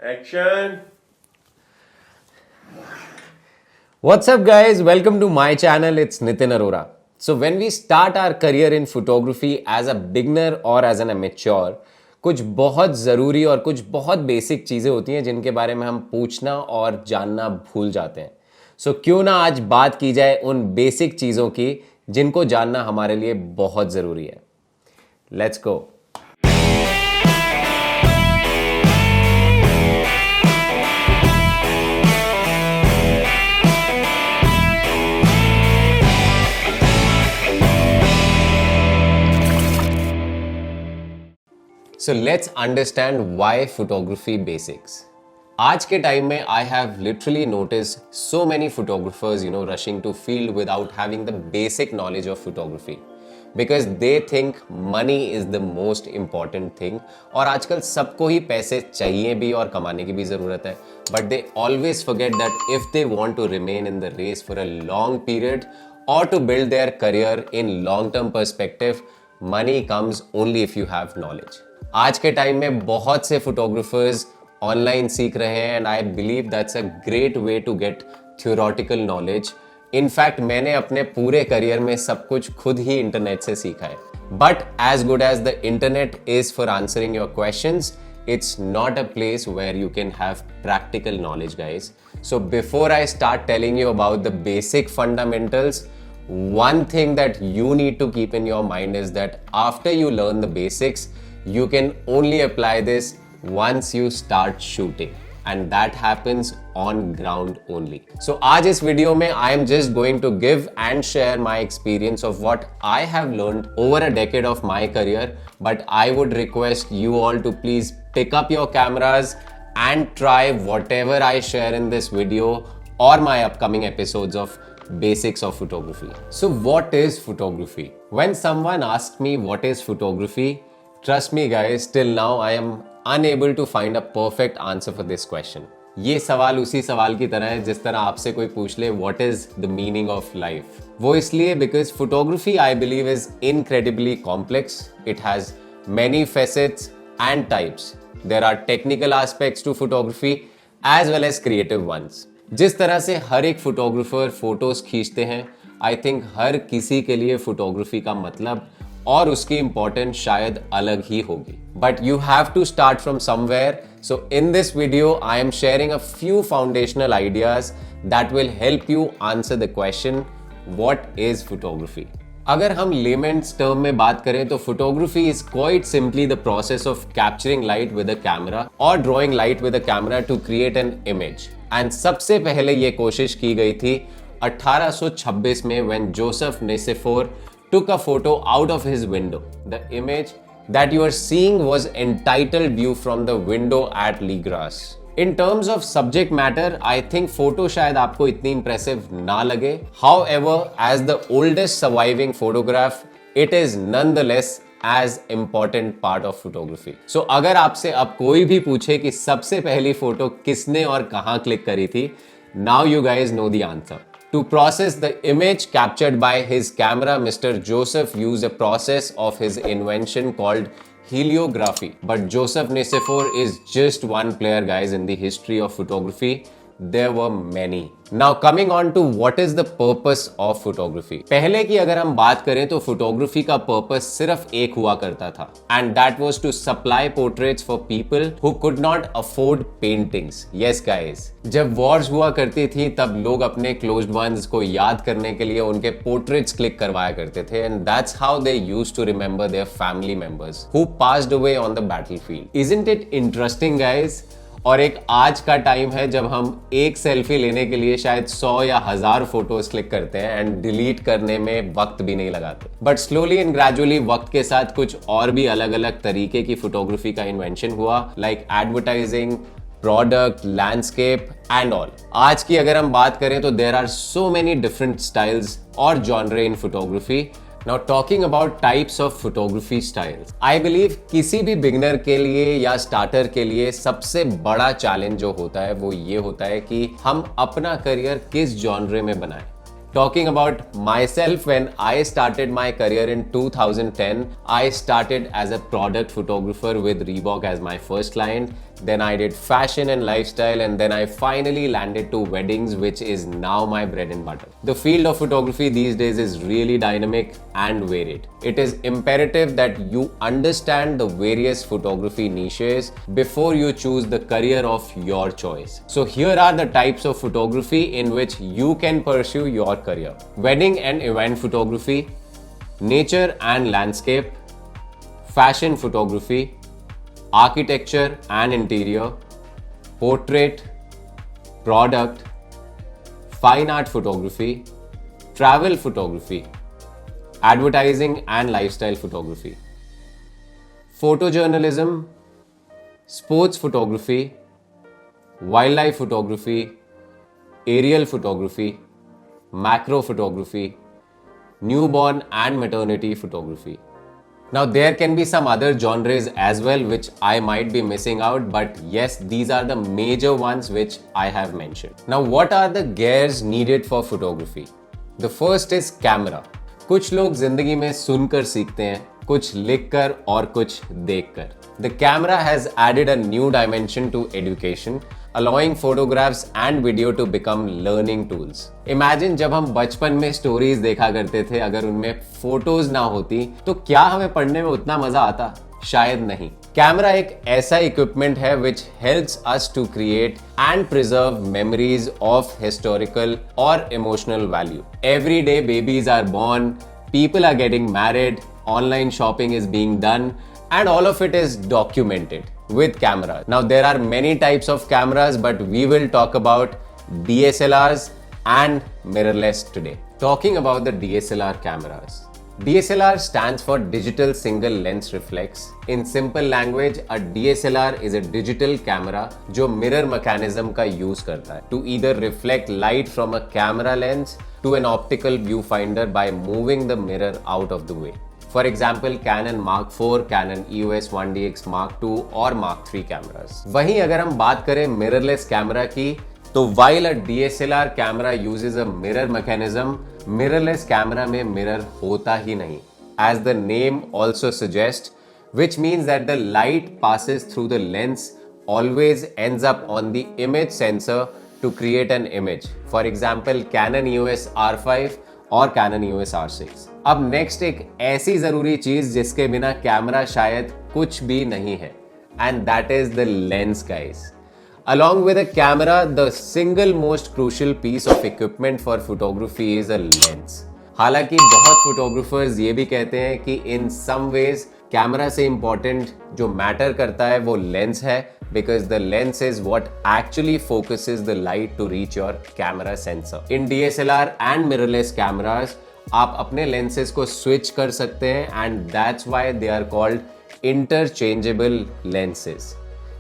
Action! What's up, guys? Welcome to my channel. It's Nitin Arora. So, when we start our career in photography as a beginner or as an amateur, कुछ बहुत ज़रूरी और कुछ बहुत basic चीज़ें होती हैं जिनके बारे में हम पूछना और जानना भूल जाते हैं. सो क्यों ना आज बात की जाए उन बेसिक चीज़ों की जिनको जानना हमारे लिए बहुत ज़रूरी है. Let's go. So let's understand why photography basics. आज के टाइम में I have literally noticed so many photographers, rushing to field without having the basic knowledge of photography. Because they think money is the most important thing. और आजकल सबको ही पैसे चाहिए भी और कमाने की भी ज़रूरत है. But they always forget that if they want to remain in the race for a long period or to build their career in long-term perspective, money comes only if you have knowledge. आज के time में बहुत से photographers online सीख रहे हैं and I believe that's a great way to get theoretical knowledge. In fact मैंने अपने पूरे करियर में सब कुछ खुद ही इंटरनेट से सीखा है. But as good as the internet is for answering your questions, it's not a place where you can have practical knowledge, guys. So before I start telling you about the basic fundamentals, one thing that you need to keep in your mind is that after you learn the basics, you can only apply this once you start shooting, and that happens on ground only. So आज इस video में I am just going to give and share my experience of what I have learned over a decade of my career, but I would request you all to please pick up your cameras and try whatever I share in this video or my upcoming episodes of basics of photography. So what is photography? When someone asks me what is photography, trust me guys, till now I am unable to find a perfect answer for this question. ये सवाल उसी सवाल की तरह है जिस तरह आपसे कोई पूछ ले what is the meaning of life. वो इसलिए because photography I believe is incredibly complex. It has many facets and types. There are technical aspects to photography as well as creative ones. जिस तरह से हर एक फोटोग्राफर फोटोज खींचते हैं, I think हर किसी के लिए फोटोग्राफी का मतलब और उसकी इंपॉर्टेंस शायद अलग ही होगी. But you have to start from somewhere. So in this video I am sharing a few foundational ideas that will help you answer the question what is photography. अगर हम लेमेंस टर्म में बात करें तो photography is quite simply the process of capturing light with a camera और drawing light with a camera to create an image. And सबसे पहले ये कोशिश की गई थी 1826 में when Joseph Nicephore took a photo out of his window. The image that you are seeing was entitled View from the Window at Ligras. In terms of subject matter, I think photo शायद आपको इतनी impressive ना लगे. However, as the oldest surviving photograph, it is nonetheless as important part of photography. So अगर आपसे अब कोई भी पूछे कि सबसे पहली फोटो किसने और कहाँ क्लिक करी थी, now you guys know the answer. To process the image captured by his camera, Mr. Joseph used a process of his invention called heliography. But Joseph Nicephore is just one player, guys, in the history of photography. There were many. Now coming on to what is the purpose of photography. पहले की अगर हम बात करें तो photography का purpose सिर्फ एक हुआ करता था, and that was to supply portraits for people who could not afford paintings. Yes guys, जब wars हुआ करती थी तब लोग अपने closed ones को याद करने के लिए उनके portraits क्लिक करवाया करते थे, and that's how they used to remember their family members who passed away on the battlefield. Isn't it interesting guys? और एक आज का टाइम है जब हम एक सेल्फी लेने के लिए शायद 100 या 1000 फोटोज क्लिक करते हैं एंड डिलीट करने में वक्त भी नहीं लगाते. बट स्लोली एंड ग्रेजुअली वक्त के साथ कुछ और भी अलग अलग तरीके की फोटोग्राफी का इन्वेंशन हुआ, like advertising, product, landscape and all. आज की अगर हम बात करें तो there are so many different styles और genre in photography. Now talking about types of photography styles, I believe किसी भी बिगनर के लिए या स्टार्टर के लिए सबसे बड़ा चैलेंज जो होता है वो ये होता है कि हम अपना करियर किस जॉनरे में बनाएं. Talking about myself, when I started my career in 2010, I started as a product photographer with Reebok as my first client. then I did fashion and lifestyle, and then I finally landed to weddings, which is now my bread and butter. The field of photography these days is really dynamic and varied. It is imperative that you understand the various photography niches before you choose the career of your choice. So here are the types of photography in which you can pursue your career. Wedding and event photography, nature and landscape, fashion photography, architecture and interior, portrait, product, fine art photography, travel photography, advertising and lifestyle photography, photojournalism, sports photography, wildlife photography, aerial photography, macro photography, newborn and maternity photography. Now there can be some other genres as well which I might be missing out, but yes, these are the major ones which I have mentioned. Now what are the gears needed for photography? The first is camera. कुछ लोग जिंदगी में सुनकर सीखते हैं, कुछ लिखकर और कुछ देखकर. The camera has added a new dimension to education, allowing photographs and video to become learning tools. Imagine जब हम बचपन में स्टोरीज देखा करते थे, अगर उनमें फोटोज ना होती तो क्या हमें पढ़ने में उतना मजा आता? शायद नहीं. कैमरा एक ऐसा इक्विपमेंट है which helps us to create and preserve memories of historical or emotional value. Every day babies are born, people are getting married, online shopping is being done, and all of it is documented with camera. Now there are many types of cameras, but we will talk about DSLRs and mirrorless today. Talking about the DSLR cameras. DSLR stands for Digital Single Lens Reflex. In simple language, a DSLR is a digital camera जो mirror mechanism का use करता है to either reflect light from a camera lens to an optical viewfinder by moving the mirror out of the way. For example, Canon Mark IV, Canon EOS 1DX Mark II और Mark III cameras. वहीं अगर हम बात करें mirrorless camera की, तो while a DSLR camera uses a mirror mechanism, mirrorless camera में mirror होता ही नहीं. As the name also suggests, which means that the light passes through the lens always ends up on the image sensor to create an image. For example, Canon EOS R5 और Canon EOS R6. अब next एक ऐसी जरूरी चीज जिसके बिना camera शायद कुछ भी नहीं है, and that is the lens, guys. Along with a camera, the single most crucial piece of equipment for photography is a lens. हालांकि बहुत फोटोग्राफर्स ये भी कहते हैं कि in some ways कैमरा से important जो मैटर करता है वो लेंस है, because the lens is what actually focuses the light to reach your camera sensor. In DSLR and mirrorless cameras, आप अपने lenses को switch कर सकते हैं, and that's why they are called interchangeable lenses.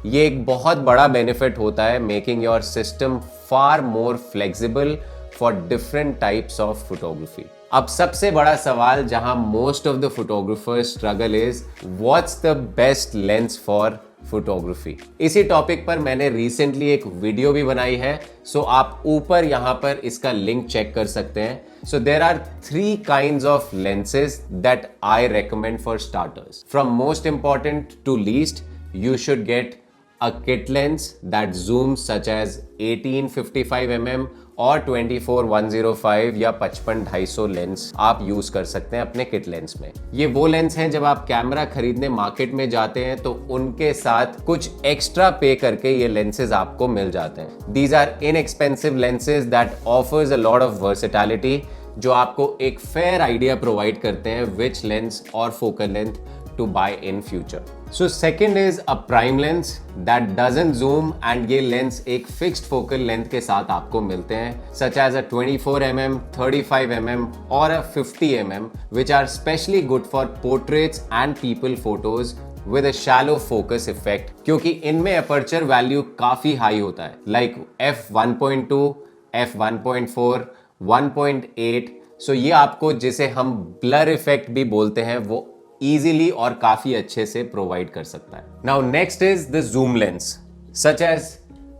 ये एक बहुत बड़ा बेनिफिट होता है, making your system far more flexible for different types of photography. अब सबसे बड़ा सवाल जहां most of the photographers struggle is, what's the best lens for photography. इसी टॉपिक पर मैंने रिसेंटली एक वीडियो भी बनाई है, सो आप ऊपर यहां पर इसका लिंक चेक कर सकते हैं. So there are 3 kinds of lenses that I recommend for starters. From most important to least, you should get a kit lens that zooms such as 1855 mm और 24-105 या 55-250 लेंस आप यूज कर सकते हैं अपने किट लेंस में. ये वो लेंस हैं जब आप कैमरा खरीदने मार्केट में जाते हैं तो उनके साथ कुछ एक्स्ट्रा पे करके ये लेंसेज आपको मिल जाते हैं. These are inexpensive lenses that offers a lot of versatility, जो आपको एक फेयर आइडिया प्रोवाइड करते हैं which lens और focal length to buy in future. So second is a prime lens that doesn't zoom, and ये lens एक fixed focal length के साथ आपको मिलते हैं, such as a 24 mm, 35 mm और a 50 mm, which are specially good for portraits and people photos with a shallow focus effect, क्योंकि इनमें aperture value काफी high होता है, like f1.2, f1.4, 1.8. So ये आपको जिसे हम blur effect भी बोलते हैं वो easily और काफी अच्छे से प्रोवाइड कर सकता है. Now next is the zoom lens, such as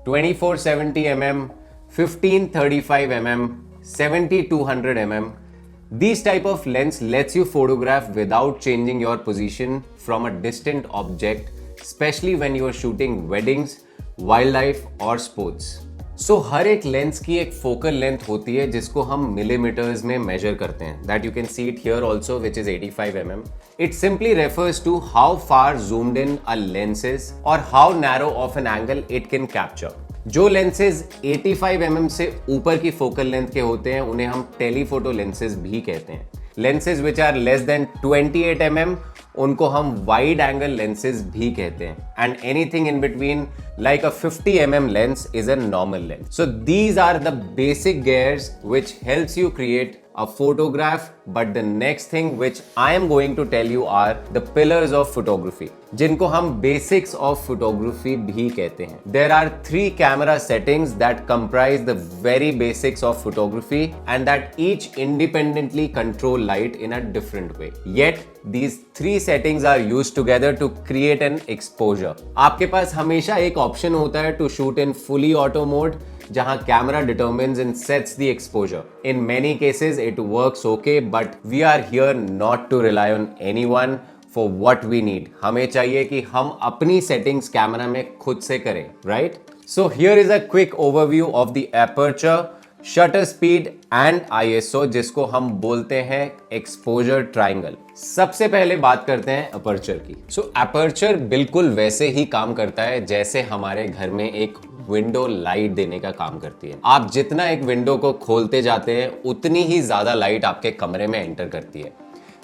24-70 mm, 15-35 mm, 70-200 mm. These type of lens lets you photograph without changing your position from a distant object, specially when you are shooting weddings, wildlife और sports. So हर एक lens की एक focal length होती है जिसको हम millimetres में मेजर करते हैं। That you can see it here also, which is 85 mm. It simply refers to how far zoomed in a lens is or how narrow of an angle it can capture. जो lenses 85 mm से ऊपर की focal length के होते हैं उन्हें हम telephoto lenses भी कहते हैं। Lenses which are less than 28 mm उनको हम वाइड एंगल लेंसेज भी कहते हैं, and anything in between like a 50 mm lens is a normal lens. So these are the basic gears which helps you create a photograph, but the next thing which I am going to tell you are the pillars of photography, जिनको हम basics of photography भी कहते हैं। There are 3 camera settings that comprise the very basics of photography and that each independently control light in a different way. Yet these 3 settings are used together to create an exposure. आपके पास हमेशा एक option होता है to shoot in fully auto mode, जहां camera determines and sets the exposure. In many cases it works okay, but we are here not to rely on anyone for what we need. हमें चाहिए कि हम अपनी settings camera में खुद से करें, right? So here is a quick overview of the aperture, shutter speed and ISO, जिसको हम बोलते हैं एक्सपोजर ट्रायंगल। सबसे पहले बात करते हैं अपर्चर की। सो अपर्चर बिल्कुल वैसे ही काम करता है जैसे हमारे घर में एक विंडो लाइट देने का काम करती है। आप जितना एक विंडो को खोलते जाते हैं उतनी ही ज्यादा लाइट आपके कमरे में एंटर करती है।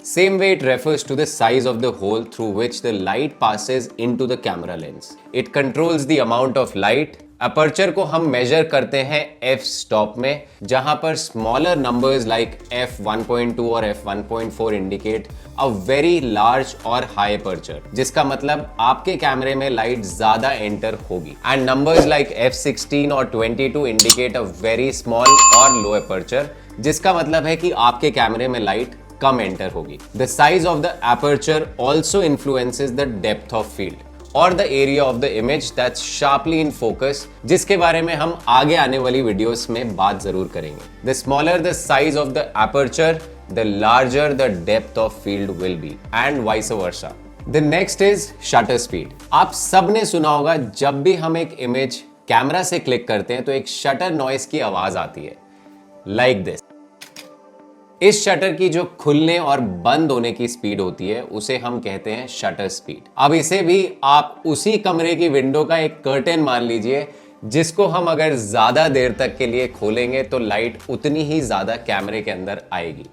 Same way it refers to the size of the hole through which the light passes into the camera lens. It controls the amount of light. Aperture को हम मेजर करते हैं f स्टॉप में, जहां पर स्मॉलर नंबर्स लाइक f1.2 और f1.4 indicate a very large और high aperture, जिसका मतलब आपके कैमरे में लाइट ज्यादा एंटर होगी, एंड नंबर्स लाइक f16 और 22 इंडिकेट अ वेरी स्मॉल और लो अपर्चर, जिसका मतलब है कि आपके कैमरे में लाइट कम एंटर होगी। The size of the aperture also influences the depth of field और the area of the image that's sharply in focus, जिसके बारे में हम आगे आने वाली वीडियोस में बात जरूर करेंगे। The smaller the size of the aperture, the larger the depth of field will be, and vice versa. The next is shutter speed. आप सब ने सुना होगा, जब भी हम एक इमेज कैमरा से क्लिक करते हैं तो एक शटर नॉइस की आवाज आती है, लाइक दिस। इस शटर की जो खुलने और बंद होने की स्पीड होती है उसे हम कहते हैं शटर स्पीड। अब इसे भी आप उसी कमरे की विंडो का एक कर्टेन मान लीजिए, जिसको हम अगर ज्यादा देर तक के लिए खोलेंगे तो लाइट उतनी ही ज्यादा कैमरे के अंदर आएगी,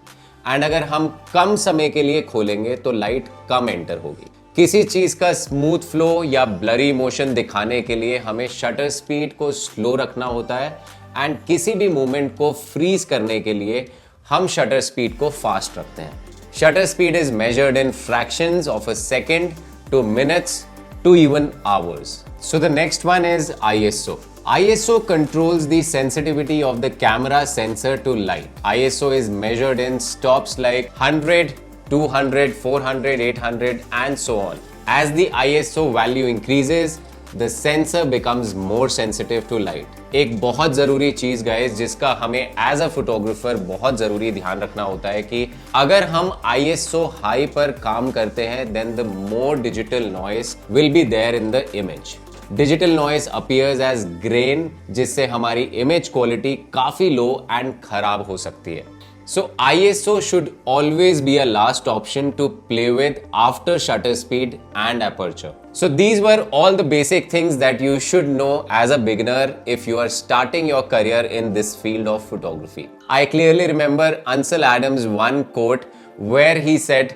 एंड अगर हम कम समय के लिए खोलेंगे तो लाइट कम एंटर होगी। किसी चीज का स्मूथ फ्लो या ब्लरी मोशन दिखाने के लिए हमें शटर स्पीड को स्लो रखना होता है, एंड किसी भी मूवमेंट को फ्रीज करने के लिए हम शटर स्पीड को फास्ट रखते हैं। Shutter speed is measured in fractions of a second to minutes to even hours. So the next one is ISO. ISO controls the sensitivity of the camera sensor to light. ISO is measured in stops like 100, 200, 400, 800 and so on. As the ISO value increases, the sensor becomes more sensitive to light. एक बहुत जरूरी चीज guys जिसका हमें as a photographer बहुत जरूरी ध्यान रखना होता है कि अगर हम ISO हाई पर काम करते हैं then the more digital noise will be there in the image. Digital noise appears as grain, जिससे हमारी इमेज क्वालिटी काफी लो एंड खराब हो सकती है। So ISO should always be a last option to play with after shutter speed and aperture. So these were all the basic things that you should know as a beginner if you are starting your career in this field of photography. I clearly remember Ansel Adams' one quote where he said,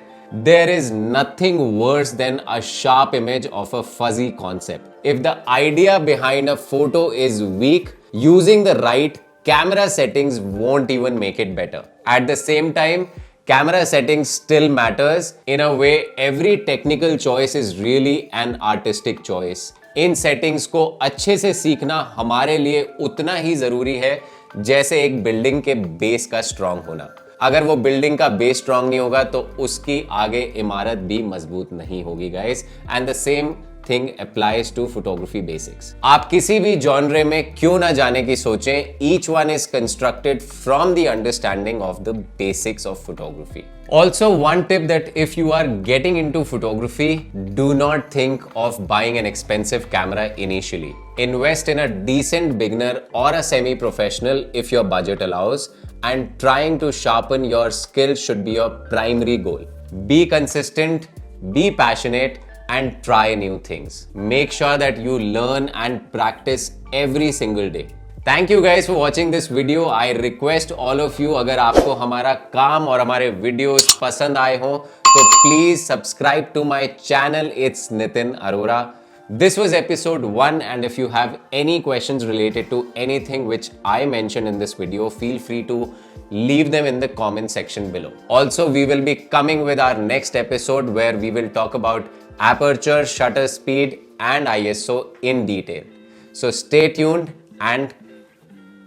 "There is nothing worse than a sharp image of a fuzzy concept. If the idea behind a photo is weak, using the right camera settings won't even make it better." At the same time, camera settings still matters. In a way, every technical choice is really an artistic choice. In settings को अच्छे से सीखना हमारे लिए उतना ही जरूरी है जैसे एक बिल्डिंग के बेस का स्ट्रांग होना। अगर वो बिल्डिंग का बेस स्ट्रांग नहीं होगा तो उसकी आगे इमारत भी मजबूत नहीं होगी guys, and the same thing applies to photography basics. आप किसी भी जॉनरे में क्यों ना जाने की सोचें, each one is constructed from the understanding of the basics of photography. Also, one tip that if you are getting into photography, do not think of buying an expensive camera initially. Invest in a decent beginner or a semi-professional if your budget allows, and trying to sharpen your skills should be your primary goal. Be consistent, be passionate, and try new things. Make sure that you learn and practice every single day. Thank you guys for watching this video. I request all of you, अगर आपको हमारा काम और हमारे videos पसंद आए हो तो please subscribe to my channel. It's Nitin Arora. This was episode 1, and if you have any questions related to anything which I mentioned in this video, feel free to leave them in the comment section below. Also, we will be coming with our next episode where we will talk about aperture, shutter speed, and ISO in detail. So stay tuned and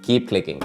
keep clicking.